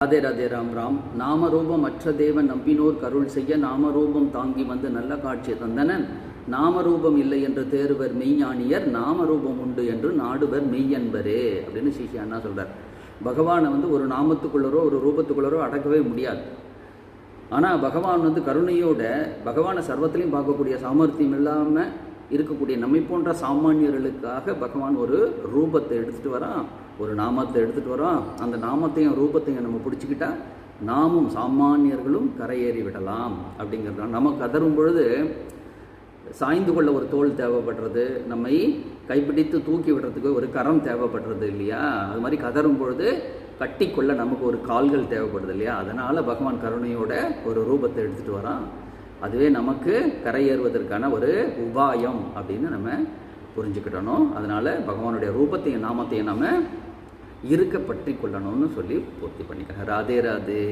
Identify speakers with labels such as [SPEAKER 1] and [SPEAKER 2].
[SPEAKER 1] ராதே ராதே ராம் ராம். நாமரூபம் அற்ற தேவன் நம்பினோர் கருள் செய்ய நாமரூபம் தாங்கி வந்து நல்ல காட்சி தந்தனன். நாமரூபம் இல்லை என்று தேறுவர் மெய்ஞானியர், நாமரூபம் உண்டு என்று நாடுவர் மெய்யன்பரே அப்படின்னு சிஷி அண்ணா சொல்கிறார். பகவானை ஒரு நாமத்துக்குள்ளரோ ஒரு ரூபத்துக்குள்ளரோ அடக்கவே முடியாது. ஆனால் பகவான் கருணையோட பகவானை சர்வத்திலையும் பார்க்கக்கூடிய சாமர்த்தியம் இல்லாமல் இருக்கக்கூடிய நம்மை போன்ற சாமானியர்களுக்காக பகவான் ஒரு ரூபத்தை எடுத்துகிட்டு வரான், ஒரு நாமத்தை எடுத்துகிட்டு வரோம். அந்த நாமத்தையும் ரூபத்தையும் நம்ம பிடிச்சிக்கிட்டா நாமும் சாமானியர்களும் கரையேறி விடலாம் அப்படிங்கிறது. நம்ம கதறும் பொழுது சாய்ந்து கொள்ள ஒரு தோல் தேவைப்படுறது, நம்மை கைப்பிடித்து தூக்கி விடுறதுக்கு ஒரு கரம் தேவைப்படுறது இல்லையா? அது மாதிரி கதறும் பொழுது கட்டிக்கொள்ள நமக்கு ஒரு கால்கள் தேவைப்படுது இல்லையா? அதனால் பகவான் கருணையோட ஒரு ரூபத்தை எடுத்துகிட்டு வரான். அதுவே நமக்கு கரையேறுவதற்கான ஒரு உபாயம் அப்படின்னு நம்ம புரிஞ்சுக்கிட்டணும். அதனால் பகவானுடைய ரூபத்தையும் நாமத்தையும் நம்ம இருக்க பற்றி கொள்ளணும்னு சொல்லி பூர்த்தி பண்ணிக்கிறேன். ராதே ராதே.